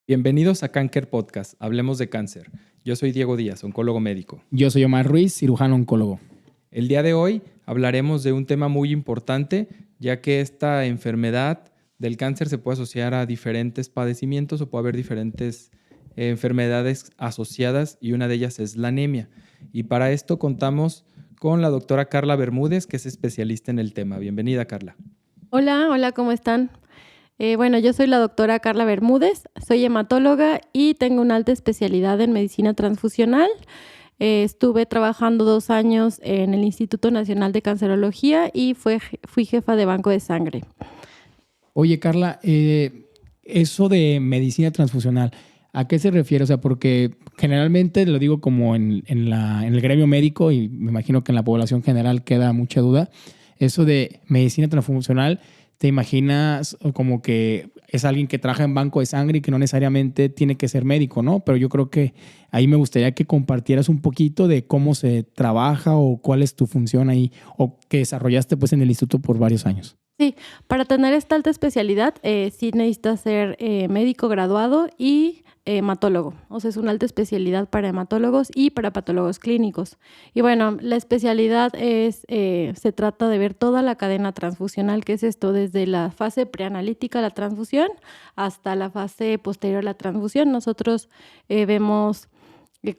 Bienvenidos a Cancer Podcast, hablemos de cáncer. Yo soy Diego Díaz, oncólogo médico. Yo soy Omar Ruiz, cirujano oncólogo. El día de hoy hablaremos de un tema muy importante, ya que esta enfermedad del cáncer se puede asociar a diferentes padecimientos o puede haber diferentes enfermedades asociadas y una de ellas es la anemia. Y para esto contamos con la doctora Carla Bermúdez, que es especialista en el tema. Bienvenida, Carla. Hola, ¿cómo están? Yo soy la doctora Carla Bermúdez, soy hematóloga y tengo una alta especialidad en medicina transfusional. Estuve trabajando 2 años en el Instituto Nacional de Cancerología y fui jefa de banco de sangre. Oye, Carla, eso de medicina transfusional, ¿a qué se refiere? O sea, porque generalmente lo digo como en el gremio médico y me imagino que en la población general queda mucha duda. Eso de medicina transfusional, ¿te imaginas como que es alguien que trabaja en banco de sangre y que no necesariamente tiene que ser médico, ¿no? Pero yo creo que ahí me gustaría que compartieras un poquito de cómo se trabaja o cuál es tu función ahí o que desarrollaste pues en el instituto por varios años. Sí, para tener esta alta especialidad sí necesitas ser médico graduado y hematólogo. O sea, es una alta especialidad para hematólogos y para patólogos clínicos. Y bueno, la especialidad se trata de ver toda la cadena transfusional, que es esto, desde la fase preanalítica, la transfusión, hasta la fase posterior a la transfusión. Nosotros vemos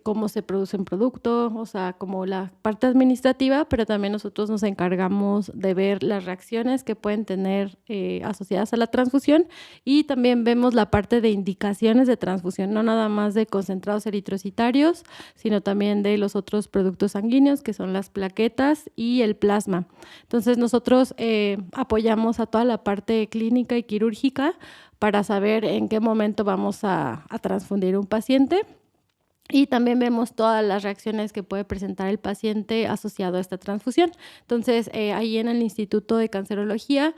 cómo se produce un producto, o sea, como la parte administrativa, pero también nosotros nos encargamos de ver las reacciones que pueden tener asociadas a la transfusión y también vemos la parte de indicaciones de transfusión, no nada más de concentrados eritrocitarios, sino también de los otros productos sanguíneos, que son las plaquetas y el plasma. Entonces, nosotros apoyamos a toda la parte clínica y quirúrgica para saber en qué momento vamos a transfundir un paciente. Y también vemos todas las reacciones que puede presentar el paciente asociado a esta transfusión. Entonces, ahí en el Instituto de Cancerología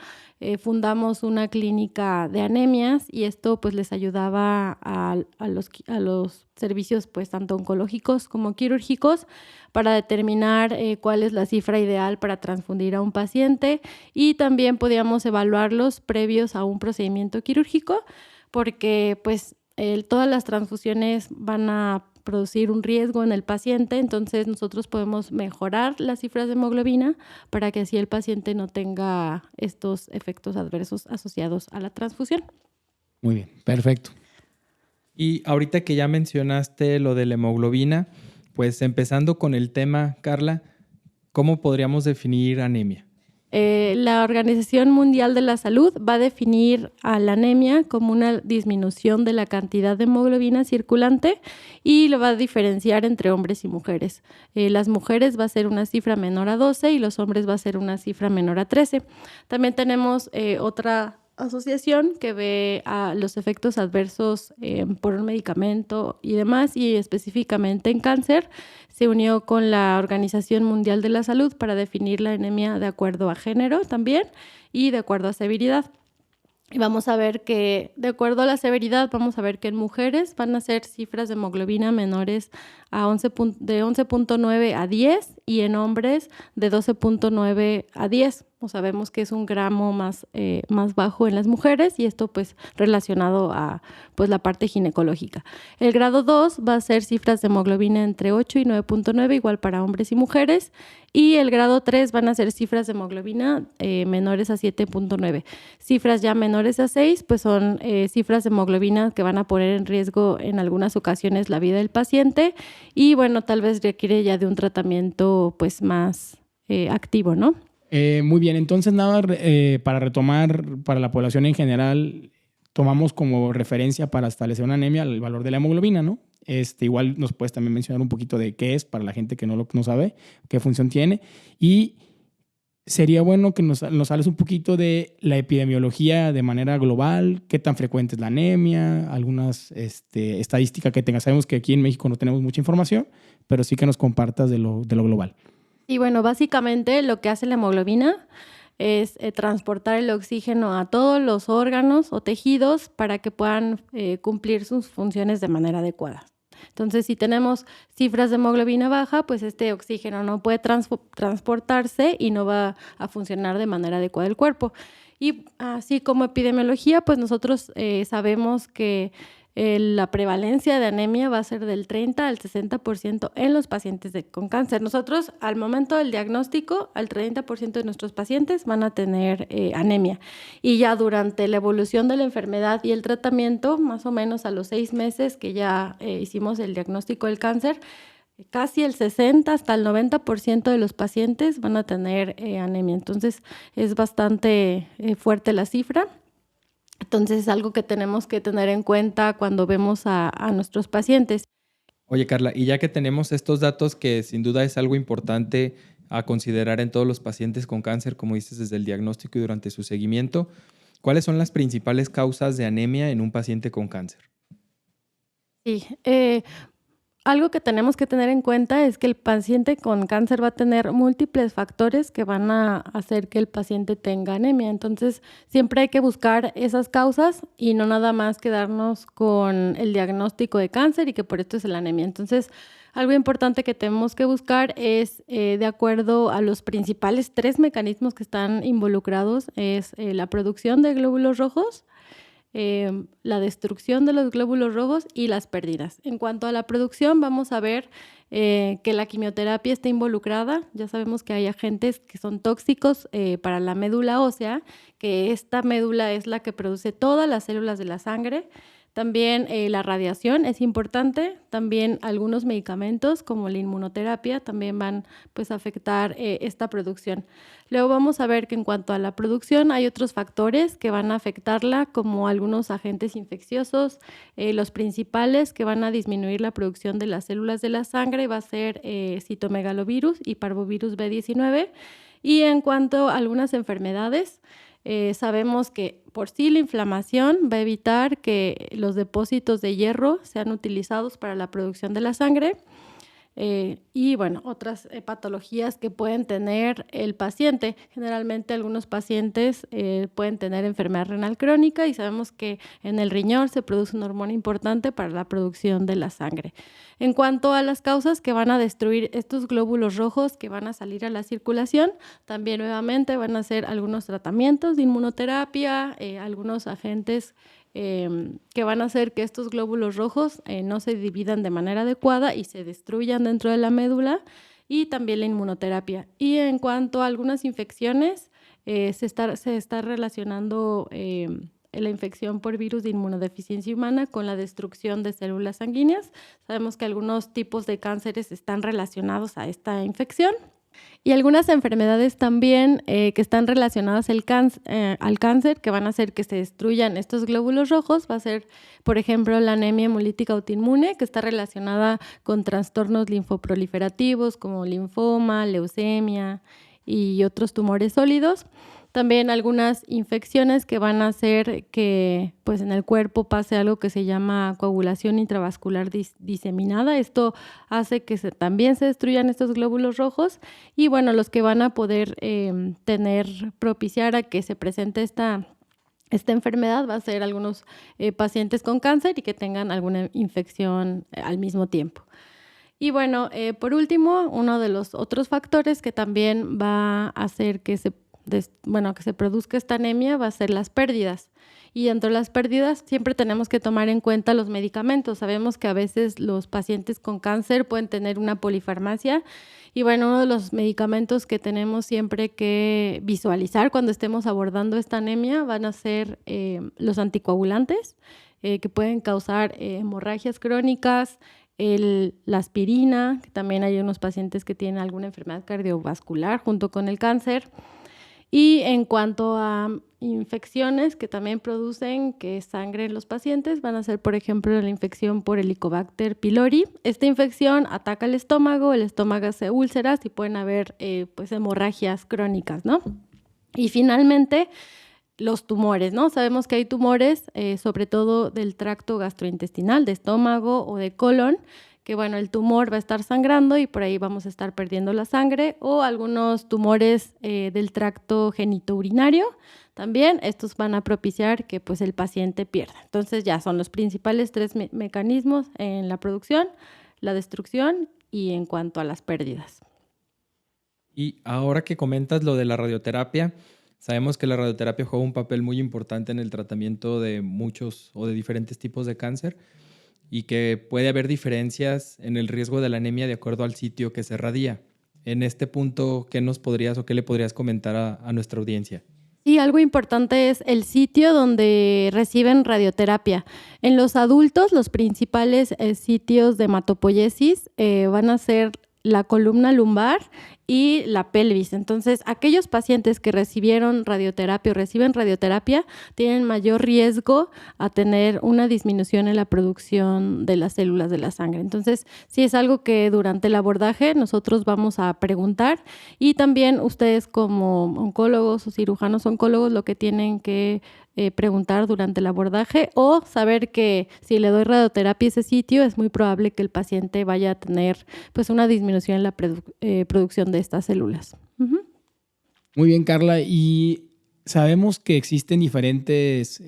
fundamos una clínica de anemias y esto pues les ayudaba a los servicios pues tanto oncológicos como quirúrgicos para determinar cuál es la cifra ideal para transfundir a un paciente y también podíamos evaluarlos previos a un procedimiento quirúrgico porque pues todas las transfusiones van a producir un riesgo en el paciente, entonces nosotros podemos mejorar las cifras de hemoglobina para que así el paciente no tenga estos efectos adversos asociados a la transfusión. Muy bien, perfecto. Y ahorita que ya mencionaste lo de la hemoglobina, pues empezando con el tema, Carla, ¿cómo podríamos definir anemia? La Organización Mundial de la Salud va a definir a la anemia como una disminución de la cantidad de hemoglobina circulante y lo va a diferenciar entre hombres y mujeres. Las mujeres va a ser una cifra menor a 12 y los hombres va a ser una cifra menor a 13. También tenemos otra asociación que ve a los efectos adversos por un medicamento y demás, y específicamente en cáncer, se unió con la Organización Mundial de la Salud para definir la anemia de acuerdo a género también y de acuerdo a severidad. Y vamos a ver que, de acuerdo a la severidad, vamos a ver que en mujeres van a ser cifras de hemoglobina menores a de 11.9 a 10 y en hombres de 12.9 a 10. Sabemos que es un gramo más bajo en las mujeres y esto pues relacionado a pues la parte ginecológica. El grado 2 va a ser cifras de hemoglobina entre 8 y 9.9, igual para hombres y mujeres. Y el grado 3 van a ser cifras de hemoglobina menores a 7.9. Cifras ya menores a 6 pues son cifras de hemoglobina que van a poner en riesgo en algunas ocasiones la vida del paciente y bueno, tal vez requiere ya de un tratamiento pues más activo, ¿no? Muy bien, entonces nada, para retomar, para la población en general, tomamos como referencia para establecer una anemia el valor de la hemoglobina, ¿no? Igual nos puedes también mencionar un poquito de qué es para la gente que no sabe, qué función tiene. Y sería bueno que nos hables un poquito de la epidemiología de manera global, qué tan frecuente es la anemia, algunas estadísticas que tengas. Sabemos que aquí en México no tenemos mucha información, pero sí que nos compartas de lo global. Y bueno, básicamente lo que hace la hemoglobina es transportar el oxígeno a todos los órganos o tejidos para que puedan cumplir sus funciones de manera adecuada. Entonces, si tenemos cifras de hemoglobina baja, pues este oxígeno no puede transportarse y no va a funcionar de manera adecuada el cuerpo. Y así como epidemiología, pues nosotros sabemos que la prevalencia de anemia va a ser del 30 al 60% en los pacientes con cáncer. Nosotros, al momento del diagnóstico, al 30% de nuestros pacientes van a tener anemia. Y ya durante la evolución de la enfermedad y el tratamiento, más o menos a los 6 meses que ya hicimos el diagnóstico del cáncer, casi el 60 hasta el 90% de los pacientes van a tener anemia. Entonces, es bastante fuerte la cifra. Entonces, es algo que tenemos que tener en cuenta cuando vemos a nuestros pacientes. Oye, Carla, y ya que tenemos estos datos que sin duda es algo importante a considerar en todos los pacientes con cáncer, como dices, desde el diagnóstico y durante su seguimiento, ¿cuáles son las principales causas de anemia en un paciente con cáncer? Sí, algo que tenemos que tener en cuenta es que el paciente con cáncer va a tener múltiples factores que van a hacer que el paciente tenga anemia. Entonces, siempre hay que buscar esas causas y no nada más quedarnos con el diagnóstico de cáncer y que por esto es la anemia. Entonces, algo importante que tenemos que buscar es, de acuerdo a los principales 3 mecanismos que están involucrados, es la producción de glóbulos rojos, la destrucción de los glóbulos rojos y las pérdidas. En cuanto a la producción, vamos a ver que la quimioterapia está involucrada. Ya sabemos que hay agentes que son tóxicos para la médula ósea, que esta médula es la que produce todas las células de la sangre. También la radiación es importante, también algunos medicamentos como la inmunoterapia también van pues, a afectar esta producción. Luego vamos a ver que en cuanto a la producción hay otros factores que van a afectarla, como algunos agentes infecciosos. Los principales que van a disminuir la producción de las células de la sangre va a ser citomegalovirus y parvovirus B19. Y en cuanto a algunas enfermedades, sabemos que por sí la inflamación va a evitar que los depósitos de hierro sean utilizados para la producción de la sangre. Y bueno, otras patologías que pueden tener el paciente. Generalmente algunos pacientes pueden tener enfermedad renal crónica y sabemos que en el riñón se produce una hormona importante para la producción de la sangre. En cuanto a las causas que van a destruir estos glóbulos rojos que van a salir a la circulación, también nuevamente van a ser algunos tratamientos de inmunoterapia, algunos agentes que van a hacer que estos glóbulos rojos no se dividan de manera adecuada y se destruyan dentro de la médula, y también la inmunoterapia. Y en cuanto a algunas infecciones, se está relacionando la infección por virus de inmunodeficiencia humana con la destrucción de células sanguíneas. Sabemos que algunos tipos de cánceres están relacionados a esta infección. Y algunas enfermedades también que están relacionadas al cáncer, que van a hacer que se destruyan estos glóbulos rojos, va a ser, por ejemplo, la anemia hemolítica autoinmune, que está relacionada con trastornos linfoproliferativos como linfoma, leucemia y otros tumores sólidos. También algunas infecciones que van a hacer que pues, en el cuerpo pase algo que se llama coagulación intravascular diseminada. Esto hace que también se destruyan estos glóbulos rojos y bueno, los que van a poder propiciar a que se presente esta enfermedad va a ser algunos pacientes con cáncer y que tengan alguna infección al mismo tiempo. Y bueno, por último, uno de los otros factores que también va a hacer que se produzca esta anemia va a ser las pérdidas. Y dentro de las pérdidas siempre tenemos que tomar en cuenta los medicamentos. Sabemos que a veces los pacientes con cáncer pueden tener una polifarmacia y bueno, uno de los medicamentos que tenemos siempre que visualizar cuando estemos abordando esta anemia van a ser los anticoagulantes que pueden causar hemorragias crónicas, la aspirina, que también hay unos pacientes que tienen alguna enfermedad cardiovascular junto con el cáncer. Y en cuanto a infecciones que también producen que sangre en los pacientes, van a ser, por ejemplo, la infección por Helicobacter pylori. Esta infección ataca el estómago hace úlceras y pueden haber pues hemorragias crónicas, ¿no? Y finalmente, los tumores, ¿no? Sabemos que hay tumores, sobre todo del tracto gastrointestinal, de estómago o de colon, que bueno, el tumor va a estar sangrando y por ahí vamos a estar perdiendo la sangre, o algunos tumores del tracto genitourinario también, estos van a propiciar que pues el paciente pierda. Entonces ya son los principales 3 mecanismos en la producción, la destrucción y en cuanto a las pérdidas. Y ahora que comentas lo de la radioterapia, Sabemos que la radioterapia juega un papel muy importante en el tratamiento de muchos o de diferentes tipos de cáncer y que puede haber diferencias en el riesgo de la anemia de acuerdo al sitio que se radia. En este punto, ¿qué nos podrías o qué le podrías comentar a nuestra audiencia? Sí, algo importante es el sitio donde reciben radioterapia. En los adultos, los principales sitios de hematopoiesis van a ser la columna lumbar y la pelvis. Entonces, aquellos pacientes que recibieron radioterapia o reciben radioterapia tienen mayor riesgo a tener una disminución en la producción de las células de la sangre. Entonces, sí es algo que durante el abordaje nosotros vamos a preguntar, y también ustedes como oncólogos o cirujanos oncólogos lo que tienen que preguntar durante el abordaje, o saber que si le doy radioterapia a ese sitio es muy probable que el paciente vaya a tener pues una disminución en la producción de estas células. Uh-huh. Muy bien, Carla. Y sabemos que existen diferentes,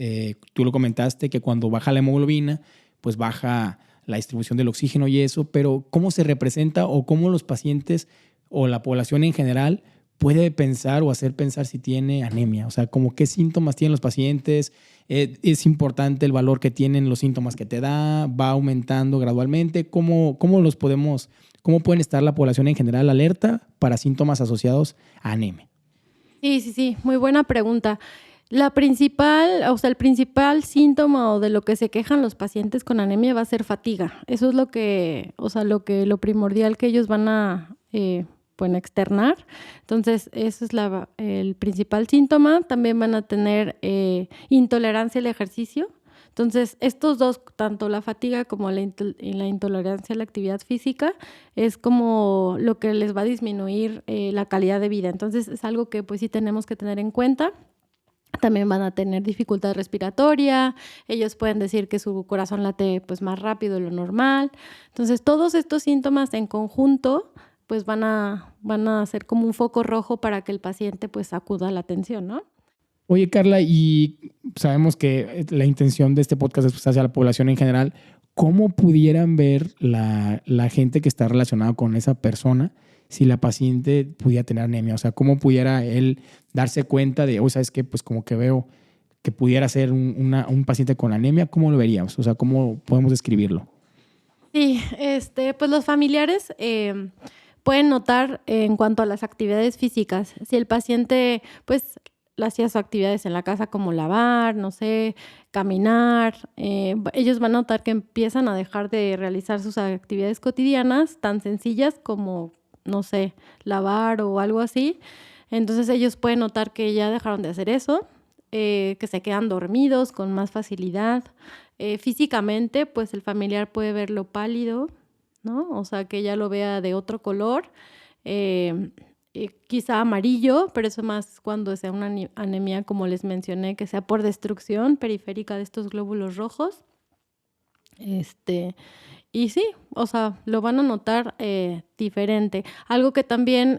tú lo comentaste, que cuando baja la hemoglobina, pues baja la distribución del oxígeno y eso, pero ¿cómo se representa o cómo los pacientes o la población en general puede pensar o hacer pensar si tiene anemia? O sea, como qué síntomas tienen los pacientes. Es importante el valor que tienen los síntomas que te da, va aumentando gradualmente. ¿Cómo pueden estar la población en general alerta para síntomas asociados a anemia? Sí, muy buena pregunta. El principal síntoma o de lo que se quejan los pacientes con anemia va a ser fatiga. Eso es lo primordial que ellos van a externar. Entonces, eso es el principal síntoma. También van a tener intolerancia al ejercicio. Entonces, estos dos, tanto la fatiga como la intolerancia a la actividad física, es como lo que les va a disminuir la calidad de vida. Entonces, es algo que pues sí tenemos que tener en cuenta. También van a tener dificultad respiratoria, ellos pueden decir que su corazón late pues más rápido de lo normal. Entonces, todos estos síntomas en conjunto pues van a ser como un foco rojo para que el paciente pues acuda a la atención, ¿no? Oye, Carla, y sabemos que la intención de este podcast es hacia la población en general. ¿Cómo pudieran ver la gente que está relacionada con esa persona si la paciente pudiera tener anemia? O sea, ¿cómo pudiera él darse cuenta de, ¿sabes qué? Pues como que veo que pudiera ser un paciente con anemia. ¿Cómo lo veríamos? O sea, ¿cómo podemos describirlo? Sí, pues los familiares pueden notar en cuanto a las actividades físicas. Si el paciente pues hacía sus actividades en la casa como lavar, no sé, caminar, ellos van a notar que empiezan a dejar de realizar sus actividades cotidianas tan sencillas como, no sé, lavar o algo así. Entonces ellos pueden notar que ya dejaron de hacer eso, que se quedan dormidos con más facilidad. Físicamente, pues el familiar puede verlo pálido, ¿no? O sea, que ya lo vea de otro color, quizá amarillo, pero eso más cuando sea una anemia, como les mencioné, que sea por destrucción periférica de estos glóbulos rojos. Y sí, o sea, lo van a notar diferente. Algo que también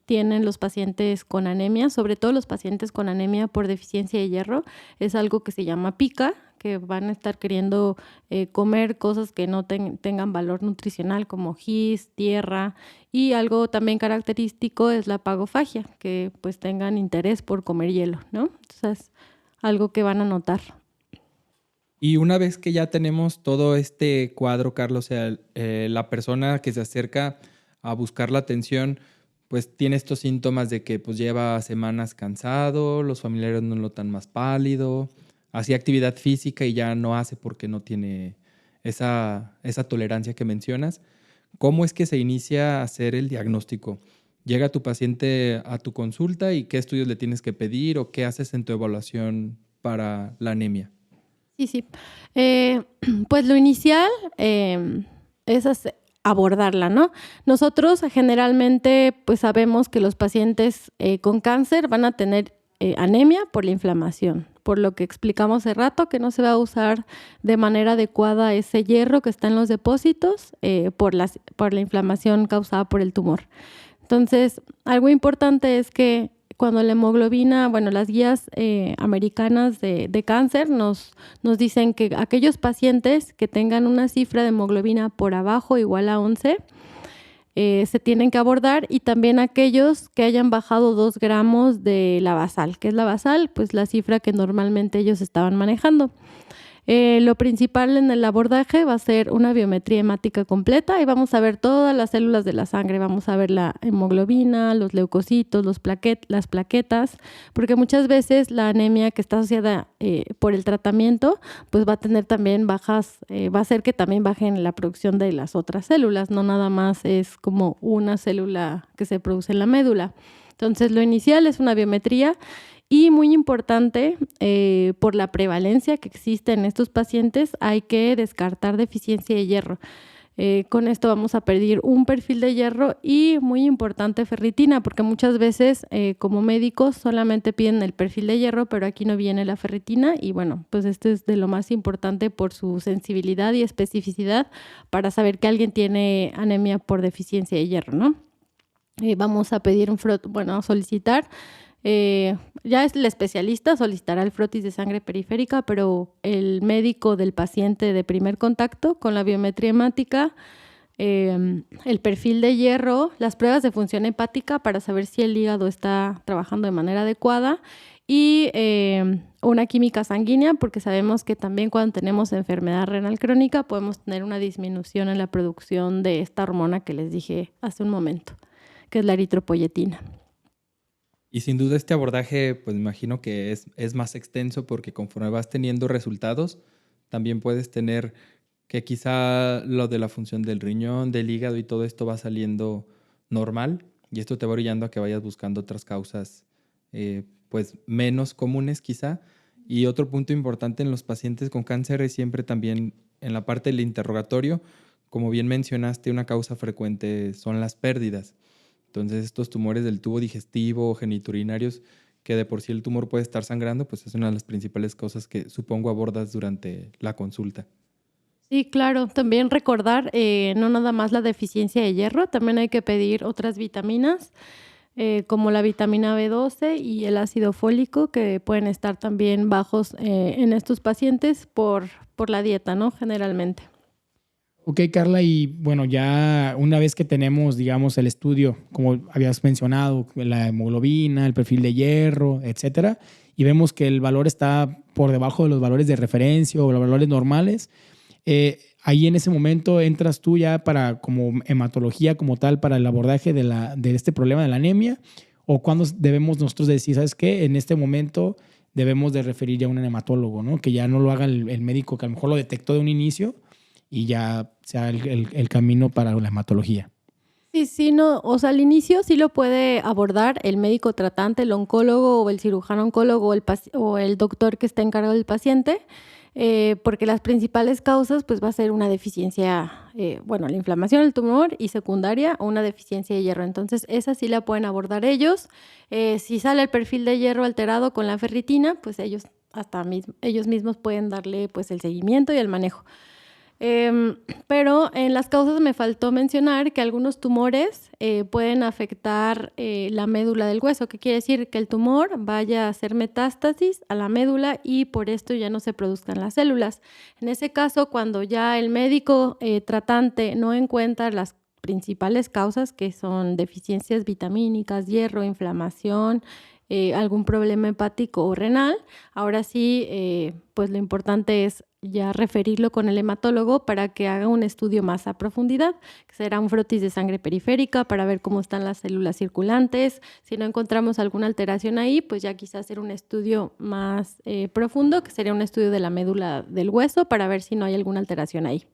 tienen los pacientes con anemia, sobre todo los pacientes con anemia por deficiencia de hierro, es algo que se llama pica, que van a estar queriendo comer cosas que no tengan valor nutricional, como gis, tierra, y algo también característico es la pagofagia, que pues tengan interés por comer hielo, ¿no? Entonces, algo que van a notar. Y una vez que ya tenemos todo este cuadro, Carlos, o sea, la persona que se acerca a buscar la atención, pues tiene estos síntomas de que pues lleva semanas cansado, los familiares no lo notan más pálido, hacía actividad física y ya no hace porque no tiene esa tolerancia que mencionas. ¿Cómo es que se inicia a hacer el diagnóstico? ¿Llega tu paciente a tu consulta y qué estudios le tienes que pedir o qué haces en tu evaluación para la anemia? Sí. Pues lo inicial es abordarla, ¿no? Nosotros generalmente pues sabemos que los pacientes con cáncer van a tener anemia por la inflamación, por lo que explicamos hace rato, que no se va a usar de manera adecuada ese hierro que está en los depósitos por la inflamación causada por el tumor. Entonces, algo importante es que cuando la hemoglobina, las guías americanas de cáncer nos dicen que aquellos pacientes que tengan una cifra de hemoglobina por abajo igual a 11, se tienen que abordar, y también aquellos que hayan bajado 2 gramos de la basal. ¿Qué es la basal? Pues la cifra que normalmente ellos estaban manejando. Lo principal en el abordaje va a ser una biometría hemática completa y vamos a ver todas las células de la sangre. Vamos a ver la hemoglobina, los leucocitos, las plaquetas, porque muchas veces la anemia que está asociada por el tratamiento pues va a tener también bajas, va a hacer que también bajen la producción de las otras células, no nada más es como una célula que se produce en la médula. Entonces lo inicial es una biometría. Y muy importante, por la prevalencia que existe en estos pacientes, hay que descartar deficiencia de hierro. Con esto vamos a pedir un perfil de hierro y, muy importante, ferritina, porque muchas veces como médicos solamente piden el perfil de hierro, pero aquí no viene la ferritina y bueno, pues este es de lo más importante por su sensibilidad y especificidad para saber que alguien tiene anemia por deficiencia de hierro, ¿no? Vamos a pedir solicitar. Ya es el especialista, solicitará el frotis de sangre periférica, pero el médico del paciente de primer contacto con la biometría hemática, el perfil de hierro, las pruebas de función hepática para saber si el hígado está trabajando de manera adecuada y una química sanguínea, porque sabemos que también cuando tenemos enfermedad renal crónica podemos tener una disminución en la producción de esta hormona que les dije hace un momento, que es la eritropoyetina. Y sin duda este abordaje, pues me imagino que es más extenso porque conforme vas teniendo resultados, también puedes tener que quizá lo de la función del riñón, del hígado y todo esto va saliendo normal y esto te va orillando a que vayas buscando otras causas pues menos comunes quizá. Y otro punto importante en los pacientes con cáncer es siempre también en la parte del interrogatorio, como bien mencionaste, una causa frecuente son las pérdidas. Entonces, estos tumores del tubo digestivo o genitourinarios, que de por sí el tumor puede estar sangrando, pues es una de las principales cosas que supongo abordas durante la consulta. Sí, claro. También recordar, no nada más la deficiencia de hierro, también hay que pedir otras vitaminas, como la vitamina B12 y el ácido fólico, que pueden estar también bajos en estos pacientes por la dieta, ¿no? Generalmente. Ok, Carla, y bueno, ya una vez que tenemos, digamos, el estudio, como habías mencionado, la hemoglobina, el perfil de hierro, etcétera, y vemos que el valor está por debajo de los valores de referencia o los valores normales, ahí en ese momento entras tú ya para como hematología como tal para el abordaje de este problema de la anemia, o cuando debemos nosotros decir, ¿sabes qué? En este momento debemos de referir ya a un hematólogo, ¿no? Que ya no lo haga el médico que a lo mejor lo detectó de un inicio y ya sea el camino para la hematología. Sí, no, o sea, al inicio sí lo puede abordar el médico tratante, el oncólogo o el cirujano oncólogo o el doctor que está encargado del paciente, porque las principales causas pues va a ser una deficiencia, la inflamación del tumor y secundaria o una deficiencia de hierro. Entonces, esa sí la pueden abordar ellos. Si sale el perfil de hierro alterado con la ferritina, pues ellos mismos pueden darle pues el seguimiento y el manejo. Pero en las causas me faltó mencionar que algunos tumores pueden afectar la médula del hueso. ¿Qué quiere decir? Que el tumor vaya a hacer metástasis a la médula y por esto ya no se produzcan las células. En ese caso, cuando ya el médico tratante no encuentra las principales causas, que son deficiencias vitamínicas, hierro, inflamación, algún problema hepático o renal, ahora sí, pues lo importante es ya referirlo con el hematólogo para que haga un estudio más a profundidad, que será un frotis de sangre periférica para ver cómo están las células circulantes. Si no encontramos alguna alteración ahí, pues ya quizás hacer un estudio más profundo, que sería un estudio de la médula del hueso para ver si no hay alguna alteración ahí.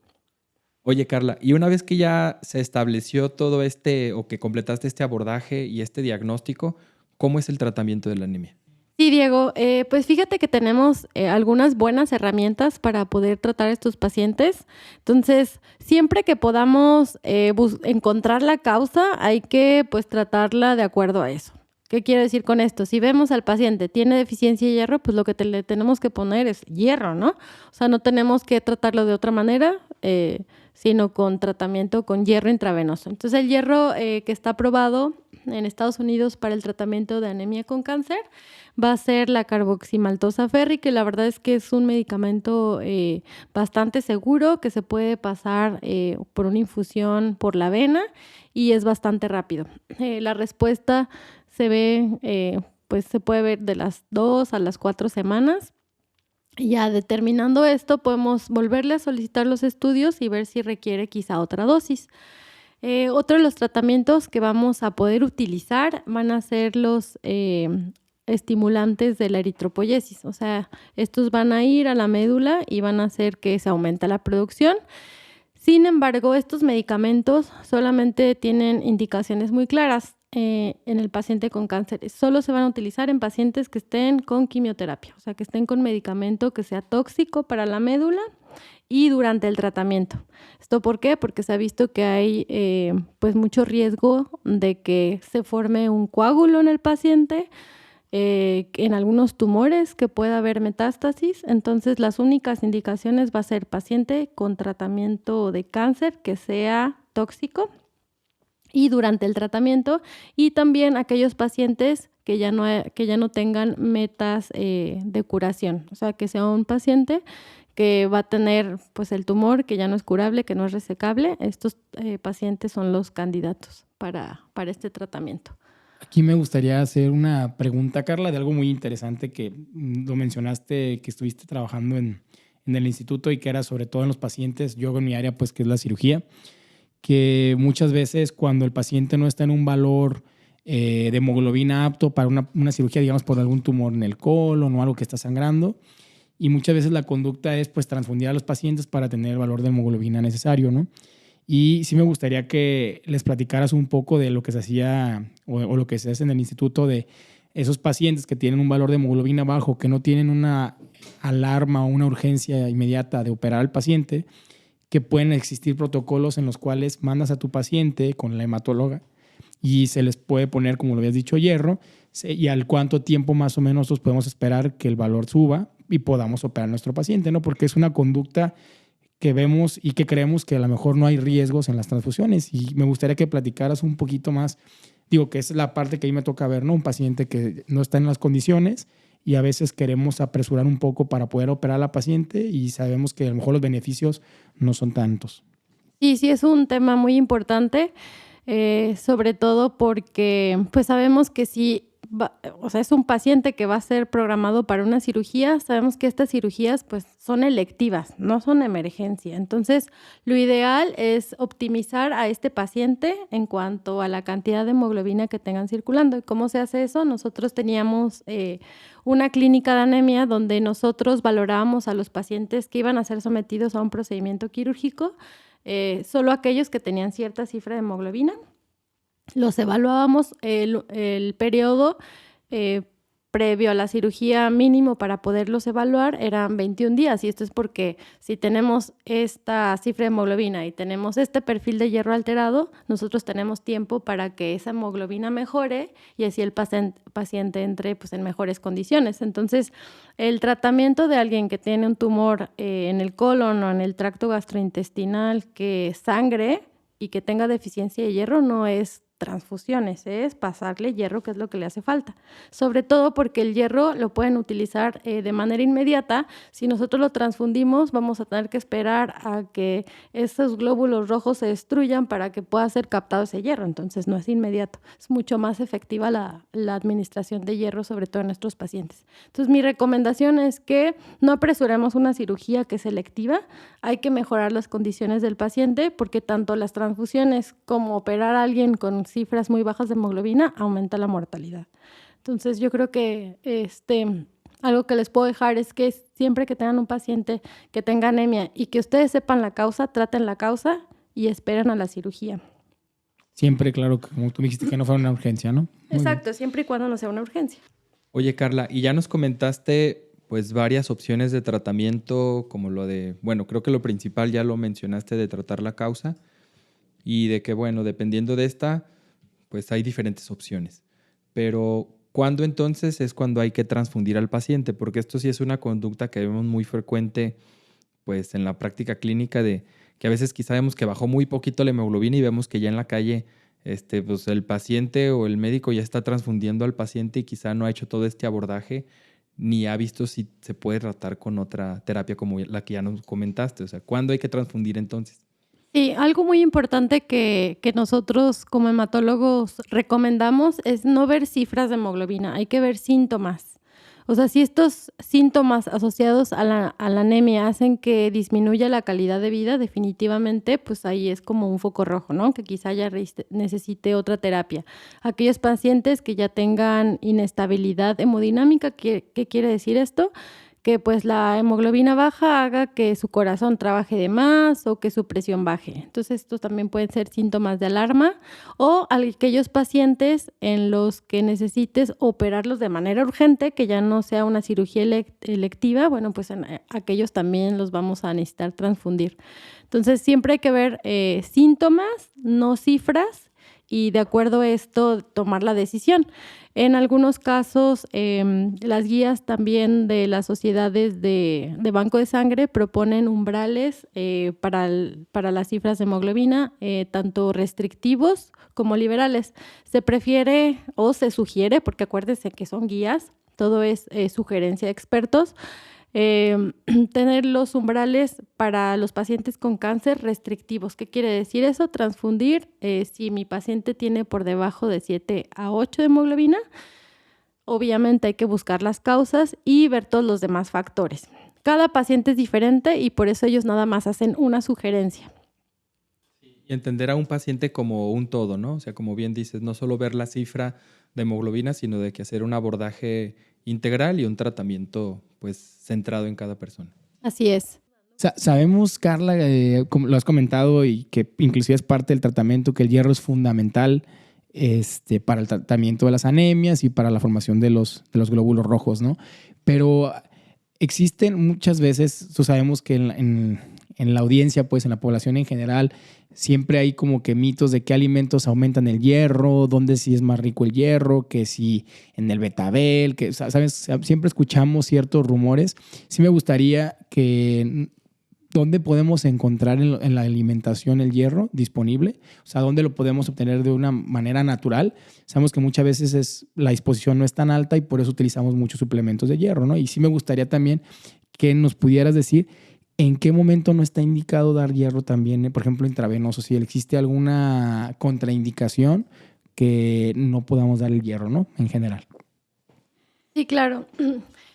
Oye, Carla, y una vez que ya se estableció todo o que completaste este abordaje y este diagnóstico, ¿cómo es el tratamiento de la anemia? Sí, Diego, pues fíjate que tenemos algunas buenas herramientas para poder tratar a estos pacientes. Entonces, siempre que podamos encontrar la causa, hay que pues tratarla de acuerdo a eso. ¿Qué quiero decir con esto? Si vemos al paciente tiene deficiencia de hierro, pues lo que le tenemos que poner es hierro, ¿no? O sea, no tenemos que tratarlo de otra manera. sino con tratamiento con hierro intravenoso. Entonces el hierro que está aprobado en Estados Unidos para el tratamiento de anemia con cáncer va a ser la carboximaltosa férrica, y la verdad es que es un medicamento bastante seguro, que se puede pasar por una infusión por la vena y es bastante rápido. La respuesta se ve, pues se puede ver de las 2 a las 4 semanas. Ya determinando esto, podemos volverle a solicitar los estudios y ver si requiere quizá otra dosis. Otro de los tratamientos que vamos a poder utilizar van a ser los estimulantes de la eritropoyesis. O sea, estos van a ir a la médula y van a hacer que se aumente la producción. Sin embargo, estos medicamentos solamente tienen indicaciones muy claras en el paciente con cáncer. Solo se van a utilizar en pacientes que estén con quimioterapia, o sea, que estén con medicamento que sea tóxico para la médula y durante el tratamiento. ¿Esto por qué? Porque se ha visto que hay pues mucho riesgo de que se forme un coágulo en el paciente, en algunos tumores que pueda haber metástasis. Entonces, las únicas indicaciones va a ser paciente con tratamiento de cáncer que sea tóxico y durante el tratamiento, y también aquellos pacientes que ya no tengan metas de curación, o sea, que sea un paciente que va a tener pues el tumor que ya no es curable, que no es resecable. Estos pacientes son los candidatos para este tratamiento. Aquí me gustaría hacer una pregunta, Carla, de algo muy interesante que lo mencionaste, que estuviste trabajando en el instituto y que era sobre todo en los pacientes, yo en mi área pues que es la cirugía, que muchas veces cuando el paciente no está en un valor de hemoglobina apto para una cirugía, digamos por algún tumor en el colon o algo que está sangrando, y muchas veces la conducta es pues transfundir a los pacientes para tener el valor de hemoglobina necesario, ¿no? Y sí me gustaría que les platicaras un poco de lo que se hacía o lo que se hace en el instituto de esos pacientes que tienen un valor de hemoglobina bajo, que no tienen una alarma o una urgencia inmediata de operar al paciente, que pueden existir protocolos en los cuales mandas a tu paciente con la hematóloga y se les puede poner, como lo habías dicho, hierro, y al cuánto tiempo más o menos nosotros podemos esperar que el valor suba y podamos operar a nuestro paciente, ¿no? Porque es una conducta que vemos y que creemos que a lo mejor no hay riesgos en las transfusiones. Y me gustaría que platicaras un poquito más, digo que es la parte que a mí me toca ver, ¿no? Un paciente que no está en las condiciones y a veces queremos apresurar un poco para poder operar a la paciente y sabemos que a lo mejor los beneficios no son tantos. Sí, es un tema muy importante, sobre todo porque pues sabemos que si o sea, es un paciente que va a ser programado para una cirugía, sabemos que estas cirugías pues son electivas, no son emergencia. Entonces, lo ideal es optimizar a este paciente en cuanto a la cantidad de hemoglobina que tengan circulando. ¿Y cómo se hace eso? Nosotros teníamos una clínica de anemia donde nosotros valorábamos a los pacientes que iban a ser sometidos a un procedimiento quirúrgico, solo aquellos que tenían cierta cifra de hemoglobina. Los evaluábamos el periodo previo a la cirugía mínimo para poderlos evaluar eran 21 días, y esto es porque si tenemos esta cifra de hemoglobina y tenemos este perfil de hierro alterado, nosotros tenemos tiempo para que esa hemoglobina mejore y así el paciente entre pues, en mejores condiciones. Entonces, el tratamiento de alguien que tiene un tumor en el colon o en el tracto gastrointestinal que sangre y que tenga deficiencia de hierro no es transfusiones, es pasarle hierro, que es lo que le hace falta. Sobre todo porque el hierro lo pueden utilizar de manera inmediata. Si nosotros lo transfundimos, vamos a tener que esperar a que esos glóbulos rojos se destruyan para que pueda ser captado ese hierro. Entonces no es inmediato. Es mucho más efectiva la administración de hierro, sobre todo en nuestros pacientes. Entonces mi recomendación es que no apresuremos una cirugía que es selectiva. Hay que mejorar las condiciones del paciente porque tanto las transfusiones como operar a alguien con cifras muy bajas de hemoglobina aumenta la mortalidad. Entonces yo creo que algo que les puedo dejar es que siempre que tengan un paciente que tenga anemia y que ustedes sepan la causa, traten la causa y esperen a la cirugía. Siempre, claro, como tú dijiste, que no fuera una urgencia, ¿no? Exacto, siempre y cuando no sea una urgencia. Oye, Carla, y ya nos comentaste pues varias opciones de tratamiento, como lo de, bueno, creo que lo principal ya lo mencionaste, de tratar la causa, y de que, bueno, dependiendo de esta, pues hay diferentes opciones. Pero, ¿cuándo entonces es cuando hay que transfundir al paciente? Porque esto sí es una conducta que vemos muy frecuente pues, en la práctica clínica, de que a veces quizá vemos que bajó muy poquito la hemoglobina y vemos que ya en la calle pues el paciente o el médico ya está transfundiendo al paciente y quizá no ha hecho todo este abordaje ni ha visto si se puede tratar con otra terapia como la que ya nos comentaste. O sea, ¿cuándo hay que transfundir entonces? Sí, algo muy importante que nosotros como hematólogos recomendamos es no ver cifras de hemoglobina, hay que ver síntomas. O sea, si estos síntomas asociados a la anemia hacen que disminuya la calidad de vida, definitivamente, pues ahí es como un foco rojo, ¿no? Que quizá ya necesite otra terapia. Aquellos pacientes que ya tengan inestabilidad hemodinámica, ¿qué quiere decir esto? Que pues la hemoglobina baja haga que su corazón trabaje de más o que su presión baje. Entonces estos también pueden ser síntomas de alarma, o aquellos pacientes en los que necesites operarlos de manera urgente, que ya no sea una cirugía electiva, bueno, pues en aquellos también los vamos a necesitar transfundir. Entonces siempre hay que ver síntomas, no cifras, y de acuerdo a esto tomar la decisión. En algunos casos, las guías también de las sociedades de banco de sangre proponen umbrales para las cifras de hemoglobina, tanto restrictivos como liberales. Se prefiere o se sugiere, porque acuérdense que son guías, todo es sugerencia de expertos, tener los umbrales para los pacientes con cáncer restrictivos. ¿Qué quiere decir eso? Transfundir si mi paciente tiene por debajo de 7 a 8 de hemoglobina. Obviamente hay que buscar las causas y ver todos los demás factores. Cada paciente es diferente y por eso ellos nada más hacen una sugerencia. Y entender a un paciente como un todo, ¿no? O sea, como bien dices, no solo ver la cifra de hemoglobina, sino de que hacer un abordaje integral y un tratamiento pues centrado en cada persona. Así es. Sabemos, Carla, como lo has comentado y que inclusive es parte del tratamiento, que el hierro es fundamental para el tratamiento de las anemias y para la formación de los glóbulos rojos, ¿no? Pero existen muchas veces, sabemos que en la audiencia, pues en la población en general, siempre hay como que mitos de qué alimentos aumentan el hierro, dónde sí es más rico el hierro, que si en el betabel, que, ¿sabes? Siempre escuchamos ciertos rumores. Sí me gustaría que ¿dónde podemos encontrar en la alimentación el hierro disponible? O sea, ¿dónde lo podemos obtener de una manera natural? Sabemos que muchas veces la disposición no es tan alta y por eso utilizamos muchos suplementos de hierro, ¿no? Y sí me gustaría también que nos pudieras decir en qué momento no está indicado dar hierro también, por ejemplo, intravenoso, si existe alguna contraindicación que no podamos dar el hierro, ¿no? En general. Sí, claro.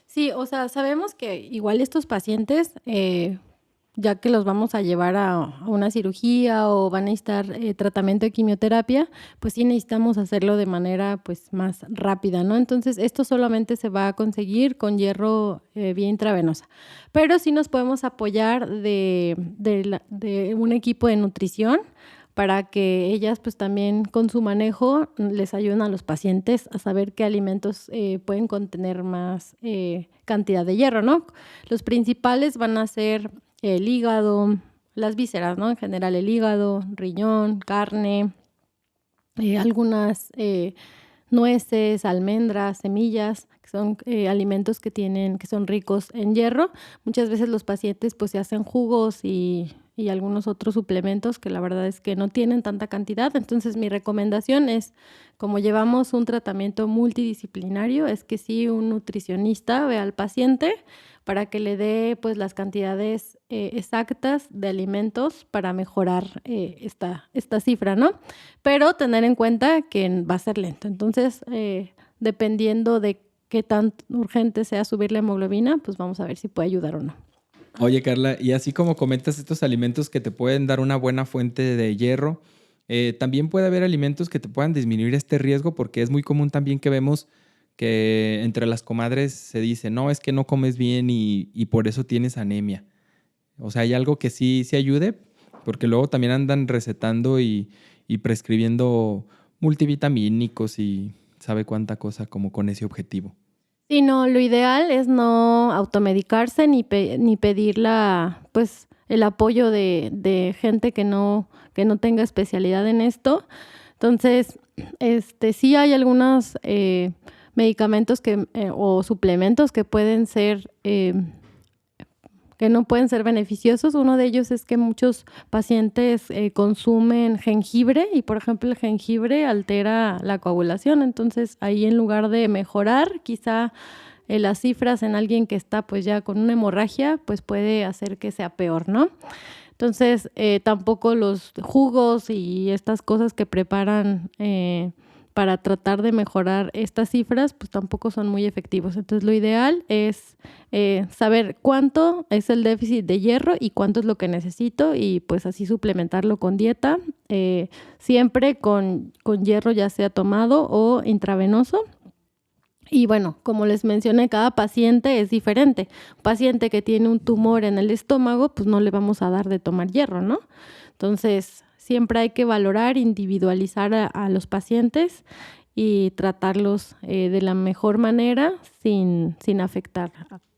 Sí, o sea, sabemos que igual estos pacientes, ya que los vamos a llevar a una cirugía o van a necesitar tratamiento de quimioterapia, pues sí necesitamos hacerlo de manera pues más rápida, ¿no? Entonces esto solamente se va a conseguir con hierro vía intravenosa, pero sí nos podemos apoyar de un equipo de nutrición para que ellas pues también con su manejo les ayuden a los pacientes a saber qué alimentos pueden contener más cantidad de hierro, ¿no? Los principales van a ser el hígado, las vísceras, ¿no? En general el hígado, riñón, carne, algunas nueces, almendras, semillas, que son alimentos que son ricos en hierro. Muchas veces los pacientes pues se hacen jugos y algunos otros suplementos que la verdad es que no tienen tanta cantidad. Entonces mi recomendación es, como llevamos un tratamiento multidisciplinario, es que sí un nutricionista vea al paciente para que le dé pues las cantidades exactas de alimentos para mejorar esta cifra, ¿no? Pero tener en cuenta que va a ser lento. Entonces, dependiendo de qué tan urgente sea subir la hemoglobina, pues vamos a ver si puede ayudar o no. Oye, Carla, y así como comentas estos alimentos que te pueden dar una buena fuente de hierro, también puede haber alimentos que te puedan disminuir este riesgo, porque es muy común también que vemos que entre las comadres se dice, no, es que no comes bien y por eso tienes anemia. O sea, hay algo que sí ayude, porque luego también andan recetando y prescribiendo multivitamínicos y sabe cuánta cosa como con ese objetivo. Sí, no, lo ideal es no automedicarse ni pedir pues, el apoyo de gente que no tenga especialidad en esto. Entonces, sí hay algunos medicamentos o suplementos que pueden ser, que que no pueden ser beneficiosos. Uno de ellos es que muchos pacientes consumen jengibre y, por ejemplo, el jengibre altera la coagulación. Entonces, ahí en lugar de mejorar, quizá las cifras en alguien que está pues ya con una hemorragia, pues puede hacer que sea peor, ¿no? Entonces, tampoco los jugos y estas cosas que preparan para tratar de mejorar estas cifras, pues tampoco son muy efectivos. Entonces, lo ideal es saber cuánto es el déficit de hierro y cuánto es lo que necesito y pues así suplementarlo con dieta, siempre con hierro ya sea tomado o intravenoso. Y bueno, como les mencioné, cada paciente es diferente. Un paciente que tiene un tumor en el estómago, pues no le vamos a dar de tomar hierro, ¿no? Entonces, siempre hay que valorar, individualizar a los pacientes y tratarlos de la mejor manera sin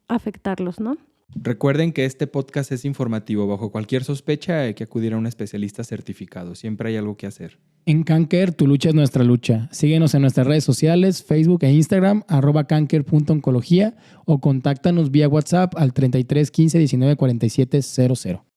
afectarlos, ¿no? Recuerden que este podcast es informativo. Bajo cualquier sospecha hay que acudir a un especialista certificado. Siempre hay algo que hacer. En Canker, tu lucha es nuestra lucha. Síguenos en nuestras redes sociales, Facebook e Instagram, @canker.oncología o contáctanos vía WhatsApp al 33 15 19 47 00.